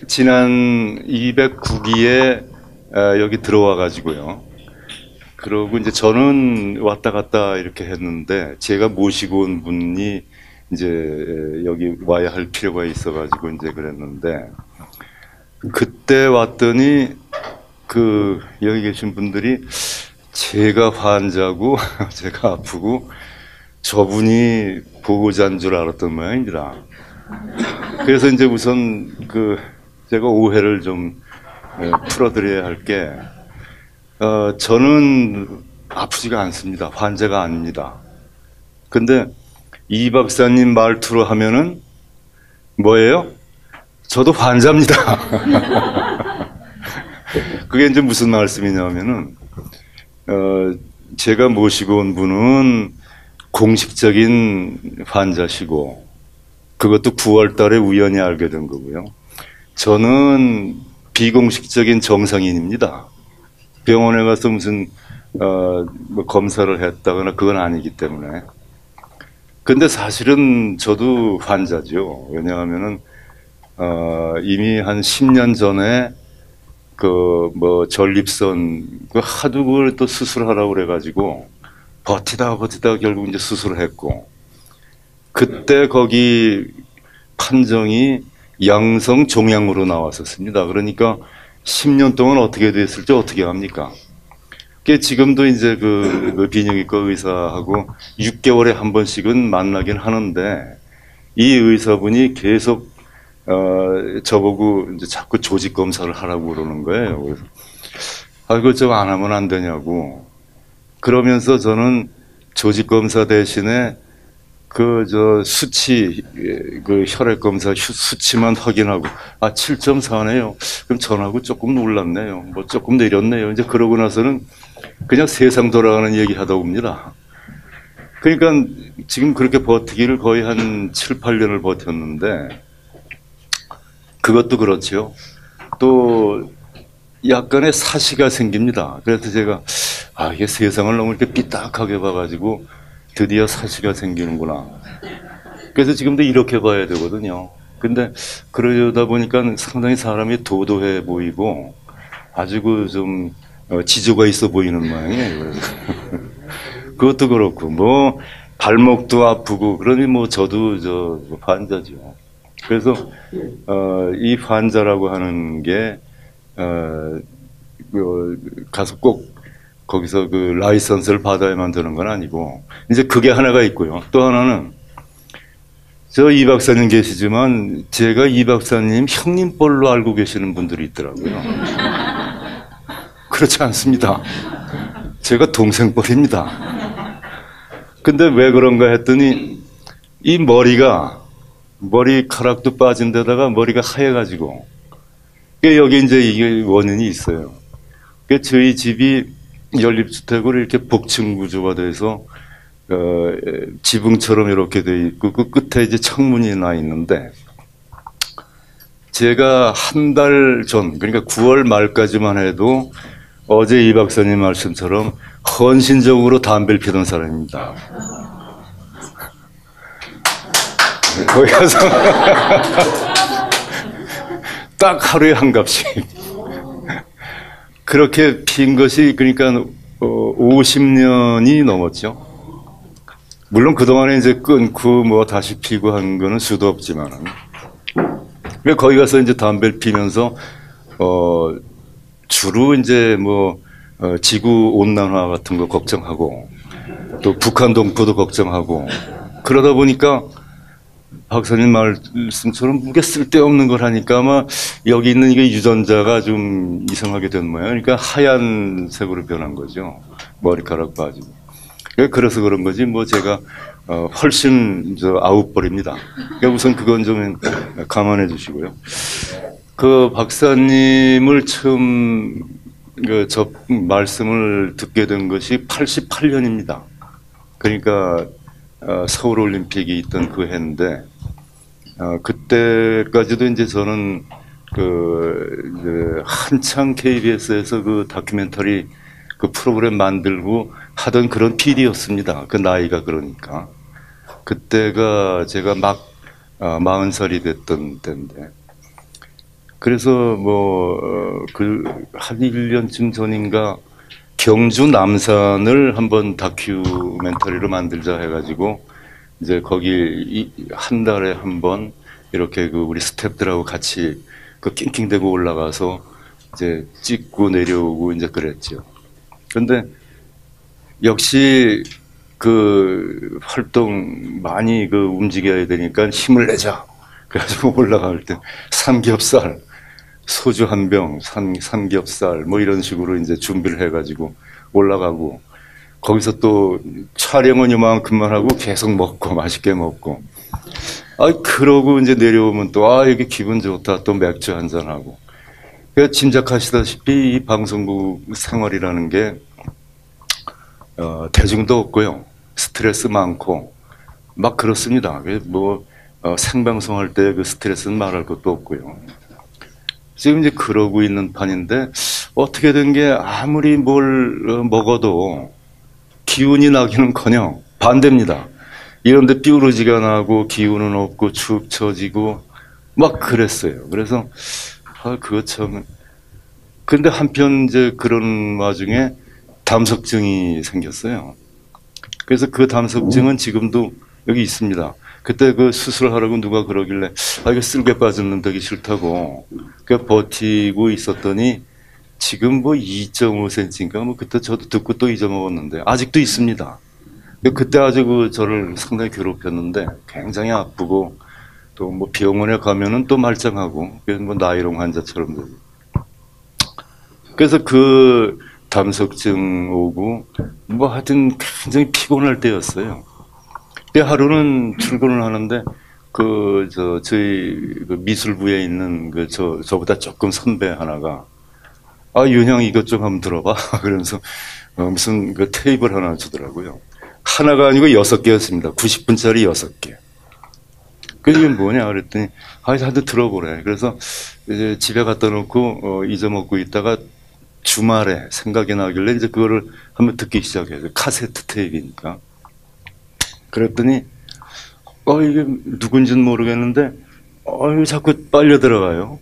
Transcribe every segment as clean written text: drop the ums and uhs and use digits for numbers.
지난 209기에 여기 들어와 가지고요. 그러고 이제 저는 왔다 갔다 이렇게 했는데 제가 모시고 온 분이 이제 여기 와야 할 필요가 있어 가지고 이제 그랬는데 그때 왔더니 여기 계신 분들이 제가 환자고 제가 아프고 저분이 보호자인 줄 알았던 모양이라. 그래서 이제 우선 제가 오해를 좀 풀어드려야 할 게, 저는 아프지가 않습니다. 환자가 아닙니다. 근데 이 박사님 말투로 하면은 뭐예요? 저도 환자입니다. 그게 이제 무슨 말씀이냐면은, 제가 모시고 온 분은 공식적인 환자시고, 그것도 9월 달에 우연히 알게 된 거고요. 저는 비공식적인 정상인입니다. 병원에 가서 무슨 뭐 검사를 했다거나 그건 아니기 때문에. 근데 사실은 저도 환자죠. 왜냐하면은 이미 한 10년 전에 전립선 하도 그걸 또 수술하라고 그래가지고 버티다 결국 이제 수술을 했고, 그때 거기 판정이 양성 종양으로 나왔었습니다. 그러니까 10년 동안 어떻게 됐을지 어떻게 합니까? 지금도 이제 비뇨기과 의사하고 6개월에 한 번씩은 만나긴 하는데, 이 의사분이 계속 저보고 이제 자꾸 조직 검사를 하라고 그러는 거예요. 그래서 그거 좀 안 하면 안 되냐고. 그러면서 저는 조직 검사 대신에 수치, 혈액 검사 수치만 확인하고, 7.4네요. 그럼 전하고 조금 놀랐네요. 뭐 조금 내렸네요. 이제 그러고 나서는 그냥 세상 돌아가는 얘기 하다 옵니다. 그러니까 지금 그렇게 버티기를 거의 한 7, 8년을 버텼는데, 그것도 그렇죠. 또 약간의 사시가 생깁니다. 그래서 제가, 이게 세상을 너무 이렇게 삐딱하게 봐가지고, 드디어 사시가 생기는구나. 그래서 지금도 이렇게 봐야 되거든요. 근데 그러다 보니까 상당히 사람이 도도해 보이고 아주 좀 지조가 있어 보이는 모양이에요. 그래서 그것도 그렇고 뭐 발목도 아프고 그러니 뭐 저도 환자죠. 그래서 이 환자라고 하는 게 가서 꼭 거기서 라이선스를 받아야만 되는 건 아니고, 이제 그게 하나가 있고요. 또 하나는, 이 박사님 계시지만, 제가 이 박사님 형님뻘로 알고 계시는 분들이 있더라고요. 그렇지 않습니다. 제가 동생뻘입니다. 근데 왜 그런가 했더니, 이 머리카락도 빠진 데다가 머리가 하얘가지고, 여기 이제 이게 원인이 있어요. 저희 집이 연립주택으로 이렇게 복층 구조가 돼서 지붕처럼 이렇게 돼 있고 그 끝에 이제 창문이 나 있는데, 제가 한 달 전, 그러니까 9월 말까지만 해도 어제 이 박사님 말씀처럼 헌신적으로 담배를 피던 사람입니다. 거기 가서 딱 하루에 한 갑씩 그렇게 핀 것이, 그러니까 50년이 넘었죠. 물론 그동안에 이제 끊고 뭐 다시 피고 한 거는 수도 없지만은. 거기 가서 이제 담배를 피면서 주로 이제 지구 온난화 같은 거 걱정하고 또 북한 동포도 걱정하고, 그러다 보니까 박사님 말씀처럼 무게 쓸데없는 걸 하니까 아마 여기 있는 이게 유전자가 좀 이상하게 된 모양. 그러니까 하얀색으로 변한 거죠. 머리카락 빠지고. 그래서 그런 거지 제가 훨씬 아웃벌입니다. 그러니까 우선 그건 좀 감안해 주시고요. 박사님을 처음 말씀을 듣게 된 것이 88년입니다. 그러니까 서울올림픽이 있던 그 해인데, 그때까지도 이제 저는 한창 KBS에서 다큐멘터리 프로그램 만들고 하던 그런 PD였습니다. 나이가 그러니까. 그때가 제가 막 40살이 됐던 때인데, 그래서 한 1년쯤 전인가 경주 남산을 한번 다큐멘터리로 만들자 해가지고 이제 거기 한 달에 한 번 이렇게 우리 스태프들하고 같이 낑낑대고 올라가서 이제 찍고 내려오고 이제 그랬죠. 그런데 역시 활동 많이 움직여야 되니까 힘을 내자. 그래가지고 올라갈 때 삼겹살, 소주 한 병, 삼겹살 이런 식으로 이제 준비를 해가지고 올라가고 거기서 또 촬영은 이만큼만 하고 계속 먹고 맛있게 먹고 그러고 이제 내려오면 또 여기 기분 좋다 또 맥주 한잔 하고. 그러니까 짐작하시다시피 이 방송국 생활이라는 게 대중도 없고요. 스트레스 많고 막 그렇습니다. 생방송할 때 스트레스는 말할 것도 없고요. 지금 이제 그러고 있는 판인데 어떻게 된 게 아무리 뭘 먹어도 기운이 나기는커녕 반대입니다. 이런데 뾰루지가 나고 기운은 없고 축 처지고 막 그랬어요. 그래서 그거 참. 근데 한편 이제 그런 와중에 담석증이 생겼어요. 그래서 그 담석증은 지금도 여기 있습니다. 그때 수술하라고 누가 그러길래 이거 쓸개 빠진 놈 되기 싫다고 버티고 있었더니 지금 2.5cm인가 그때 저도 듣고 또 잊어먹었는데 아직도 있습니다. 그때 아주 저를 상당히 괴롭혔는데 굉장히 아프고 또 병원에 가면은 또 말짱하고 나이롱 환자처럼 되고. 그래서 담석증 오고 하여튼 굉장히 피곤할 때였어요. 하루는 출근을 하는데 저희 미술부에 있는 저보다 조금 선배 하나가 윤형 이것 좀 한번 들어봐. 그러면서 무슨 테이블 하나 주더라고요. 하나가 아니고 6개였습니다. 90분짜리 6개. 그게 뭐냐 그랬더니 하여튼 들어보래. 그래서 이제 집에 갖다 놓고 잊어먹고 있다가 주말에 생각이 나길래 이제 그거를 한번 듣기 시작해요. 카세트 테이프니까. 그랬더니 이게 누군지는 모르겠는데 자꾸 빨려 들어가요.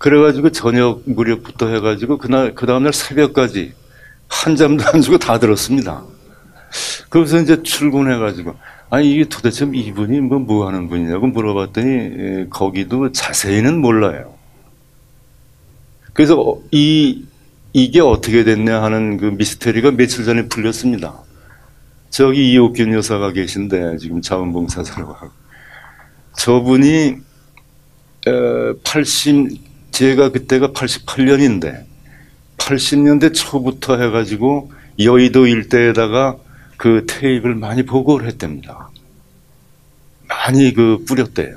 그래가지고 저녁 무렵부터 해가지고 그 다음날 새벽까지 한잠도 안 주고 다 들었습니다. 그래서 이제 출근해가지고 이게 도대체 이분이 뭐 하는 분이냐고 물어봤더니 거기도 자세히는 몰라요. 그래서 이게 어떻게 됐냐 하는 미스테리가 며칠 전에 풀렸습니다. 저기 이옥균 여사가 계신데 지금 자원봉사자로 하고 저분이 제가 그때가 88년인데 80년대 초부터 해가지고 여의도 일대에다가 테이프를 많이 보고를 했답니다. 많이 뿌렸대요.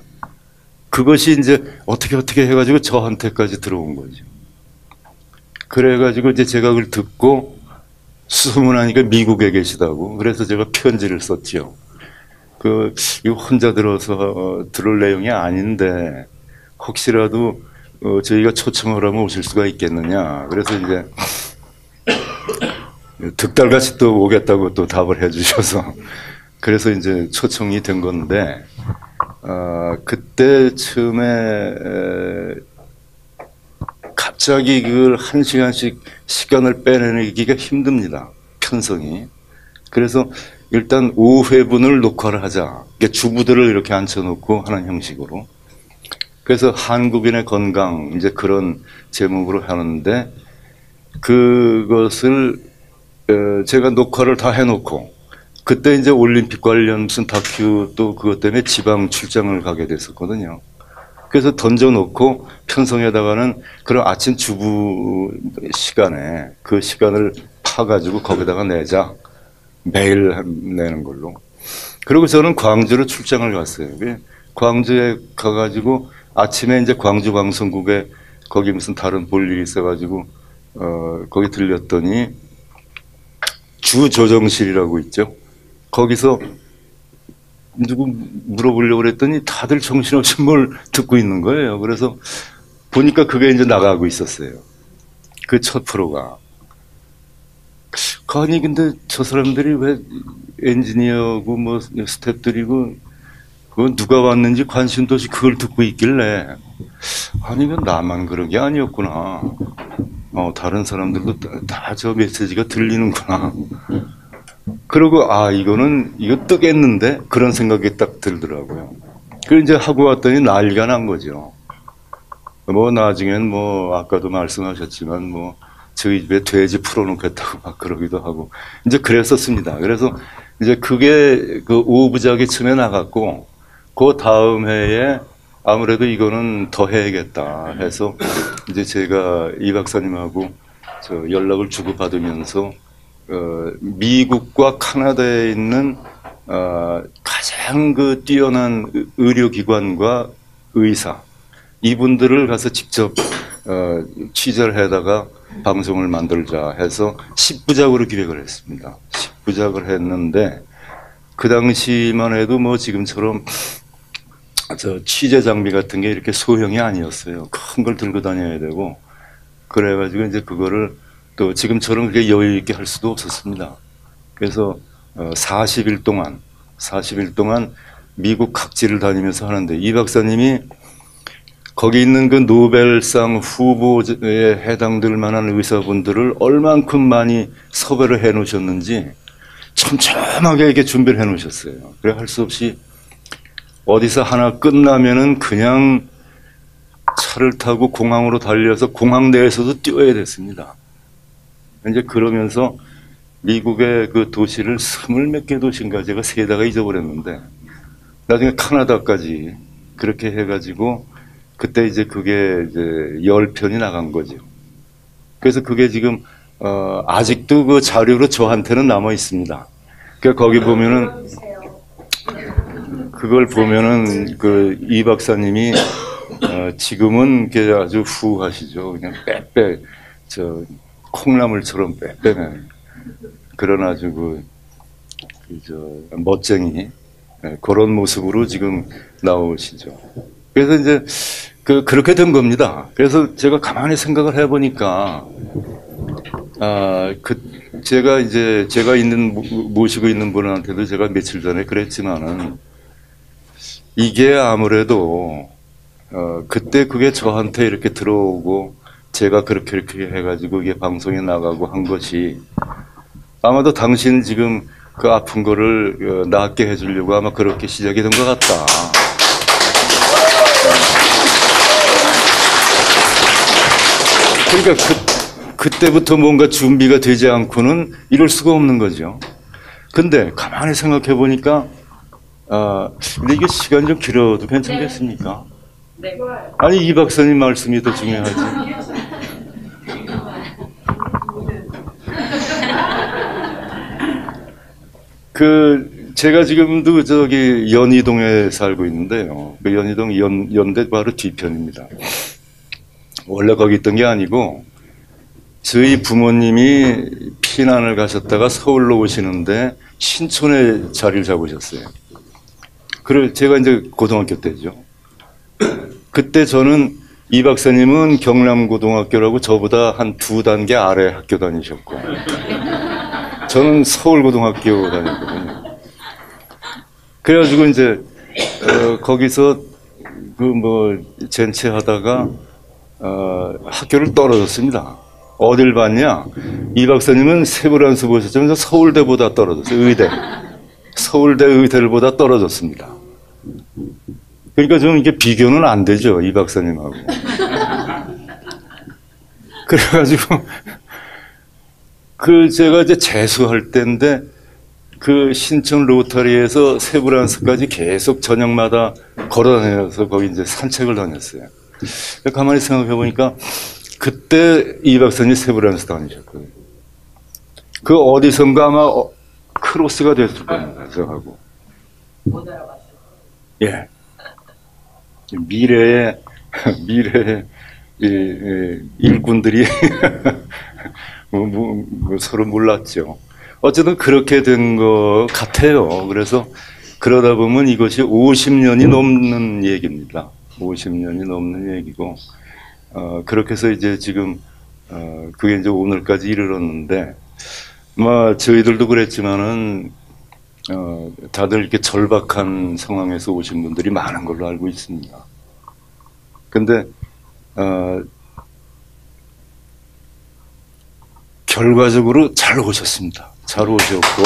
그것이 이제 어떻게 해가지고 저한테까지 들어온 거죠. 그래가지고 이제 제가 그걸 듣고 수소문하니까 미국에 계시다고. 그래서 제가 편지를 썼죠. 이거 혼자 들어서 들을 내용이 아닌데 혹시라도 저희가 초청을 하면 오실 수가 있겠느냐. 그래서 이제 득달같이 또 오겠다고 또 답을 해주셔서 그래서 이제 초청이 된 건데 그때 처음에 갑자기 그걸 1시간씩 시간을 빼내기가 힘듭니다. 편성이. 그래서 일단 5회분을 녹화를 하자. 주부들을 이렇게 앉혀놓고 하는 형식으로. 그래서 한국인의 건강 이제 그런 제목으로 하는데 그것을 제가 녹화를 다 해놓고 그때 이제 올림픽 관련 무슨 다큐 또 그것 때문에 지방 출장을 가게 됐었거든요. 그래서 던져놓고 편성에다가는 그런 아침 주부 시간에 그 시간을 파가지고 거기다가 내자. 매일 내는 걸로. 그리고 저는 광주로 출장을 갔어요. 광주에 가가지고 아침에 이제 광주 방송국에 거기 무슨 다른 볼 일이 있어가지고 거기 들렸더니 주조정실이라고 있죠. 거기서 누구 물어보려고 그랬더니 다들 정신없이 뭘 듣고 있는 거예요. 그래서 보니까 그게 이제 나가고 있었어요. 그 첫 프로가. 아니 근데 저 사람들이 왜 엔지니어고 스태프들이고 그건 누가 왔는지 관심도 없이 그걸 듣고 있길래 아니, 이건 나만 그런 게 아니었구나. 다른 사람들도 다 저 메시지가 들리는구나. 그러고, 이거 뜨겠는데? 그런 생각이 딱 들더라고요. 그래서 이제 하고 왔더니 난리가 난 거죠. 뭐, 나중엔 뭐, 아까도 말씀하셨지만, 뭐, 저희 집에 돼지 풀어놓겠다고 막 그러기도 하고, 이제 그랬었습니다. 그래서 이제 그게 그 오부작이 처음에 나갔고, 그 다음 해에 아무래도 이거는 더 해야겠다 해서 이제 제가 이 박사님하고 저 연락을 주고받으면서 미국과 카나다에 있는 가장 그 뛰어난 의료기관과 의사 이분들을 가서 직접 취재를 해다가 방송을 만들자 해서 10부작으로 기획을 했습니다. 10부작을 했는데 그 당시만 해도 뭐 지금처럼 저 취재 장비 같은 게 이렇게 소형이 아니었어요. 큰 걸 들고 다녀야 되고 그래가지고 이제 그거를 또 지금처럼 그렇게 여유 있게 할 수도 없었습니다. 그래서 40일 동안 미국 각지를 다니면서 하는데 이 박사님이 거기 있는 그 노벨상 후보에 해당될 만한 의사분들을 얼만큼 많이 섭외를 해 놓으셨는지 촘촘하게 이렇게 준비를 해 놓으셨어요. 그래 할 수 없이 어디서 하나 끝나면은 그냥 차를 타고 공항으로 달려서 공항 내에서도 뛰어야 됐습니다. 이제 그러면서 미국의 그 도시를 20몇 개 도시인가 제가 세다가 잊어버렸는데 나중에 카나다까지 그렇게 해가지고 그때 이제 그게 이제 10편이 나간 거죠. 그래서 그게 지금 아직도 그 자료로 저한테는 남아 있습니다. 그러니까 거기 보면은 그걸 보면은 그 이 박사님이 지금은 게 아주 후하시죠. 그냥 빼빼 저 콩나물처럼 빼빼매 그런 아주 저 멋쟁이 그런 모습으로 지금 나오시죠. 그래서 이제 그렇게 된 겁니다. 그래서 제가 가만히 생각을 해보니까 제가 모시고 있는 분한테도 제가 며칠 전에 그랬지만은 이게 아무래도 그때 그게 저한테 이렇게 들어오고 제가 그렇게 해가지고 이게 방송에 나가고 한 것이 아마도 당신 지금 그 아픈 거를 낫게 해주려고 아마 그렇게 시작이 된 것 같다. 그러니까 그때부터 뭔가 준비가 되지 않고는 이럴 수가 없는 거죠. 근데 가만히 생각해 보니까 근데 이게 시간이 좀 길어도 괜찮겠습니까? 네. 아니 이 박사님 말씀이 더 중요하지. 제가 지금도 저기 연희동에 살고 있는데요. 그 연희동 연대 바로 뒤편입니다. 원래 거기 있던 게 아니고 저희 부모님이 피난을 가셨다가 서울로 오시는데 신촌에 자리를 잡으셨어요. 그래 제가 이제 고등학교 때죠. 그때 저는 이 박사님은 경남고등학교라고 저보다 한 2단계 아래 학교 다니셨고 저는 서울고등학교 다녔거든요. 그래가지고 이제 거기서 젠체하다가 학교를 떨어졌습니다. 어딜 봤냐? 이 박사님은 세브란스 보셨지만 서울대보다 떨어졌어요. 의대. 서울대 의대를 보다 떨어졌습니다. 그러니까 좀 이게 비교는 안 되죠. 이 박사님하고. 그래가지고 제가 이제 재수할 때인데 그 신촌 로터리에서 세브란스까지 계속 저녁마다 걸어 다녀서 거기 이제 산책을 다녔어요. 가만히 생각해 보니까 그때 이 박사님이 세브란스 다니셨거든요. 그 어디선가 아마 크로스가 됐을 겁니다. 저하고. 못 알아봤어요. 예. 미래의 일꾼들이 서로 몰랐죠. 어쨌든 그렇게 된 것 같아요. 그래서 그러다 보면 이것이 50년이 넘는 얘기입니다. 50년이 넘는 얘기고, 그렇게 해서 이제 지금, 그게 이제 오늘까지 이르렀는데, 저희들도 그랬지만은, 다들 이렇게 절박한 상황에서 오신 분들이 많은 걸로 알고 있습니다. 근데 결과적으로 잘 오셨습니다. 잘 오셨고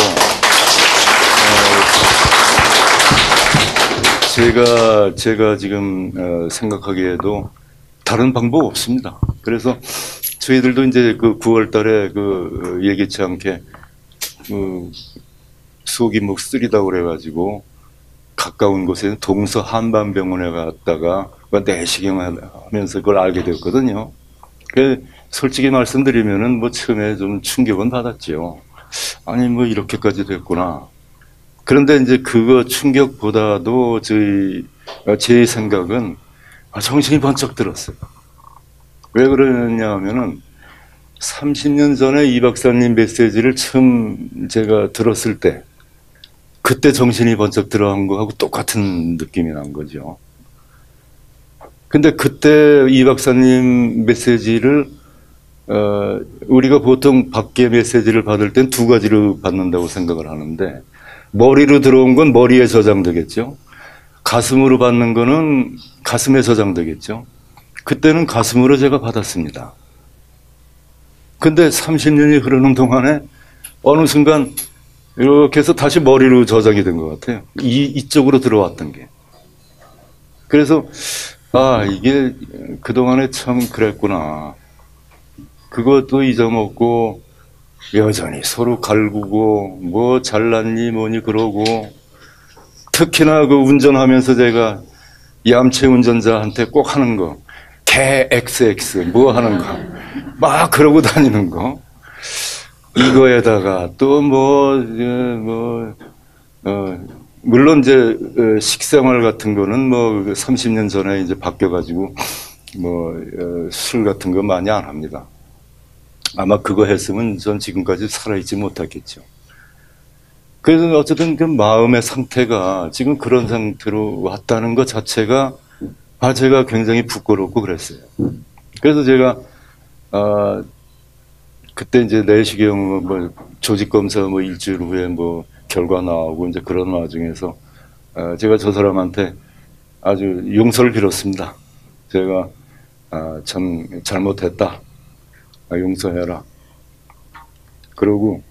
제가 지금 생각하기에도 다른 방법 없습니다. 그래서 저희들도 이제 그 9월 달에 그 예기치 않게 소기목 쓰리다고 그래가지고 가까운 곳에 동서 한반병원에 갔다가 내시경 하면서 그걸 알게 되었거든요. 솔직히 말씀드리면은 뭐 처음에 좀 충격은 받았죠. 아니 뭐 이렇게까지 됐구나. 그런데 이제 그거 충격보다도 제 생각은 정신이 번쩍 들었어요. 왜 그러냐 하면은 30년 전에 이 박사님 메시지를 처음 제가 들었을 때 그때 정신이 번쩍 들어간 거하고 똑같은 느낌이 난 거죠. 근데 그때 이 박사님 메시지를 우리가 보통 밖에 메시지를 받을 땐 두 가지로 받는다고 생각을 하는데 머리로 들어온 건 머리에 저장되겠죠. 가슴으로 받는 거는 가슴에 저장되겠죠. 그때는 가슴으로 제가 받았습니다. 근데 30년이 흐르는 동안에 어느 순간 이렇게 해서 다시 머리로 저장이 된 것 같아요. 이쪽으로 들어왔던 게. 그래서 이게 그동안에 참 그랬구나. 그것도 잊어먹고 여전히 서로 갈구고 뭐 잘났니 뭐니 그러고 특히나 그 운전하면서 제가 얌체 운전자한테 꼭 하는 거 개 XX 뭐 하는 거 막 그러고 다니는 거 이거에다가 또 물론 이제 식생활 같은 거는 뭐 30년 전에 이제 바뀌어가지고 술 같은 거 많이 안 합니다. 아마 그거 했으면 전 지금까지 살아있지 못했겠죠. 그래서 어쨌든 그 마음의 상태가 지금 그런 상태로 왔다는 것 자체가 제가 굉장히 부끄럽고 그랬어요. 그래서 제가 그때 이제 내시경 조직 검사 일주일 후에 결과 나오고 이제 그런 와중에서 제가 저 사람한테 아주 용서를 빌었습니다. 제가 참 잘못했다. 용서해라. 그러고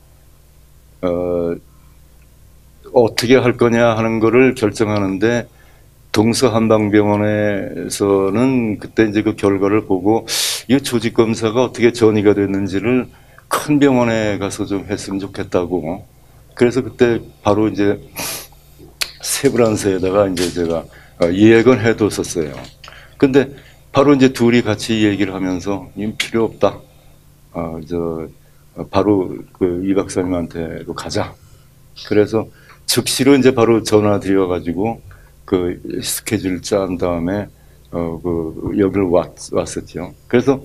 어떻게 할 거냐 하는 거를 결정하는데 동서한방병원에서는 그때 이제 그 결과를 보고 이 조직 검사가 어떻게 전이가 됐는지를 큰 병원에 가서 좀 했으면 좋겠다고. 그래서 그때 바로 이제 세브란스에다가 이제 제가 예약은 해뒀었어요. 근데 바로 이제 둘이 같이 얘기를 하면서 필요 없다. 바로 그 이 박사님한테로 가자. 그래서 즉시로 이제 바로 전화 드려가지고 그 스케줄 짠 다음에 여기를 왔었죠. 그래서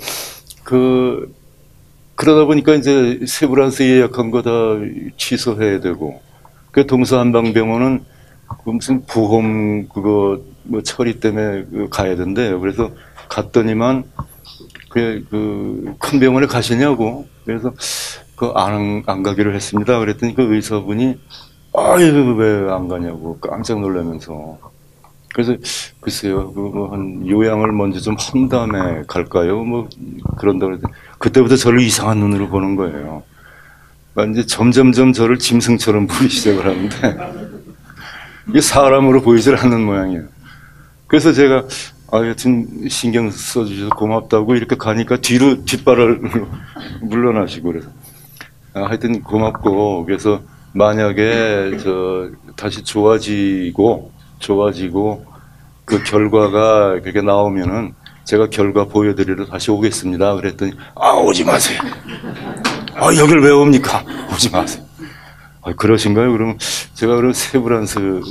그러다 보니까 이제 세브란스 예약한 거 다 취소해야 되고 그 동서한방병원은 무슨 보험 처리 때문에 가야 된대요. 그래서 갔더니만 그 큰 병원에 가시냐고. 그래서 안 가기로 했습니다. 그랬더니 그 의사분이 왜 안 가냐고 깜짝 놀라면서. 그래서 글쎄요, 한 요양을 먼저 좀 한 다음에 갈까요? 그런다고 그랬더니 그때부터 저를 이상한 눈으로 보는 거예요. 이제 점점점 저를 짐승처럼 보기 시작을 하는데 이게 사람으로 보이질 않는 모양이에요. 그래서 제가 여튼 신경 써주셔서 고맙다고 이렇게 가니까 뒷발을 물러나시고 그래서 하여튼 고맙고 그래서 만약에 다시 좋아지고 그 결과가 그렇게 나오면은 제가 결과 보여드리러 다시 오겠습니다. 그랬더니 오지 마세요. 여길 왜 옵니까? 오지 마세요. 그러신가요? 그러면 제가 그럼 세브란스에서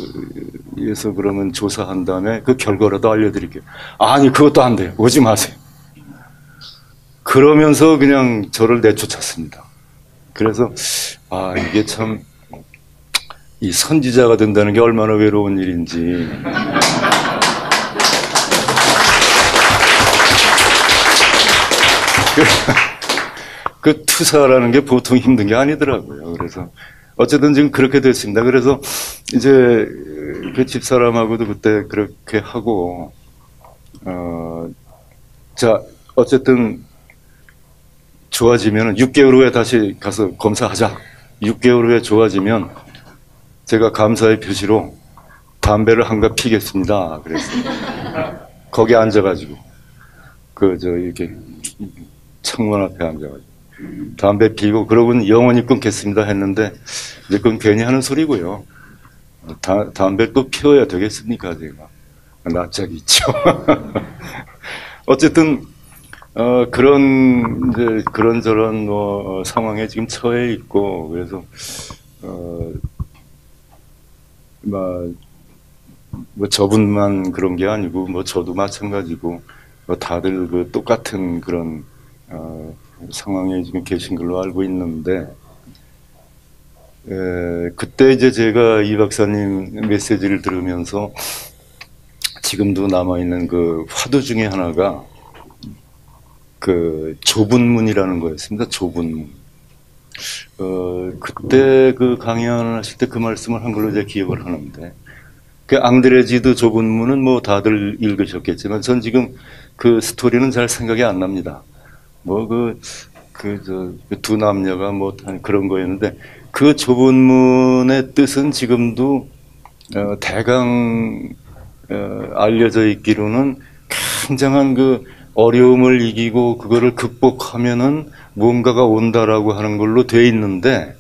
그러면 조사한 다음에 그 결과라도 알려드릴게요. 아니 그것도 안 돼요. 오지 마세요. 그러면서 그냥 저를 내쫓았습니다. 그래서 이게 참 이 선지자가 된다는 게 얼마나 외로운 일인지. 그 투사라는 게 보통 힘든 게 아니더라고요. 그래서 어쨌든 지금 그렇게 됐습니다. 그래서 이제 그 집사람하고도 그때 그렇게 하고 자, 어쨌든 좋아지면 6개월 후에 다시 가서 검사하자. 6개월 후에 좋아지면 제가 감사의 표시로 담배를 한갑 피겠습니다. 그랬어요. 거기 앉아가지고 이렇게 창문 앞에 앉아가지고 담배 피고 그러고는 영원히 끊겠습니다 했는데 이제 그건 괜히 하는 소리고요. 담배를 또 피워야 되겠습니까 제가. 낯짝이 있죠. 어쨌든 그런저런 상황에 지금 처해 있고 그래서 뭐 저분만 그런 게 아니고 뭐 저도 마찬가지고 뭐 다들 그 똑같은 그런 상황에 지금 계신 걸로 알고 있는데 그때 이제 제가 이 박사님 메시지를 들으면서 지금도 남아있는 그 화두 중에 하나가 그 좁은 문이라는 거였습니다. 좁은 문. 그때 그 강연을 하실 때 그 말씀을 한 걸로 제가 기억을 하는데 그 앙드레지드 좁은 문은 뭐 다들 읽으셨겠지만 전 지금 그 스토리는 잘 생각이 안 납니다. 뭐 두 남녀가 뭐 그런 거였는데 그 좁은 문의 뜻은 지금도 대강 알려져 있기로는 굉장한 그 어려움을 이기고 그거를 극복하면은 무언가가 온다라고 하는 걸로 돼 있는데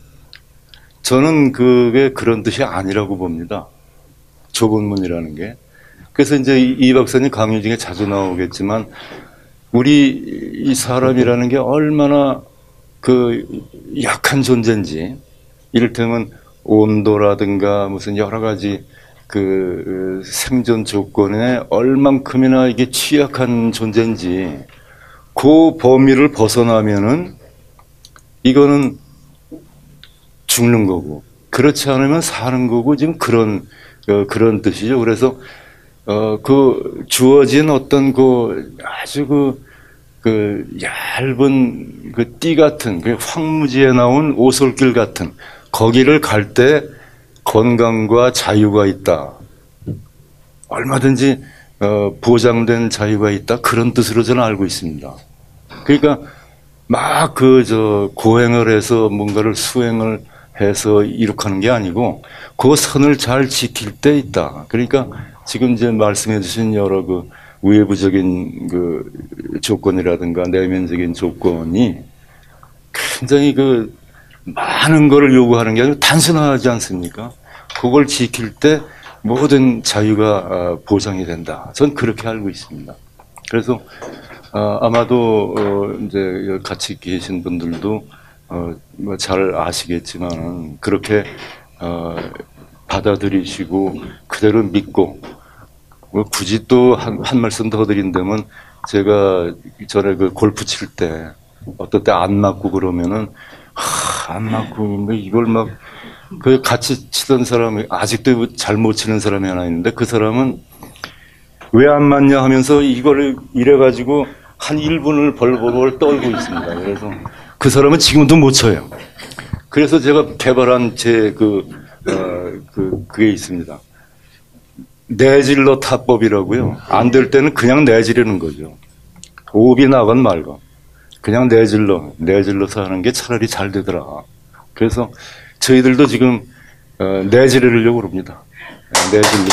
저는 그게 그런 뜻이 아니라고 봅니다. 좁은 문이라는 게. 그래서 이제 이 박사님 강의 중에 자주 나오겠지만 우리 이 사람이라는 게 얼마나 그 약한 존재인지 이를테면 온도라든가 무슨 여러 가지 그 생존 조건에 얼만큼이나 이게 취약한 존재인지 그 범위를 벗어나면은 이거는 죽는 거고 그렇지 않으면 사는 거고 지금 그런 뜻이죠. 그래서 그 주어진 어떤 그 아주 그 얇은 그 띠 같은 그 황무지에 나온 오솔길 같은 거기를 갈 때 건강과 자유가 있다. 얼마든지 보장된 자유가 있다. 그런 뜻으로 저는 알고 있습니다. 그러니까 막 고행을 해서 뭔가를 수행을 해서 이룩하는 게 아니고 그 선을 잘 지킬 때 있다. 그러니까 지금 이제 말씀해 주신 여러 그 외부적인 그 조건이라든가 내면적인 조건이 굉장히 그 많은 거를 요구하는 게 아니고 단순하지 않습니까? 그걸 지킬 때 모든 자유가 보장이 된다. 전 그렇게 알고 있습니다. 그래서 아마도 이제 같이 계신 분들도 뭐 잘 아시겠지만 그렇게 받아들이시고 그대로 믿고 굳이 또 한 말씀 더 드린다면 제가 전에 그 골프 칠 때 어떨 때 안 맞고 그러면은 안 맞고 이걸 막 그 같이 치던 사람이 아직도 잘 못 치는 사람이 하나 있는데 그 사람은 왜 안 맞냐 하면서 이거를 이래가지고 한 1분을 벌벌 떨고 있습니다. 그래서 그 사람은 지금도 못 쳐요. 그래서 제가 개발한 그게 있습니다. 내질러 타법이라고요. 안 될 때는 그냥 내지르는 거죠. 오비 나건 말건. 그냥 내질러서 하는 게 차라리 잘 되더라. 그래서 저희들도 지금 내지르려고 그럽니다. 내지르고.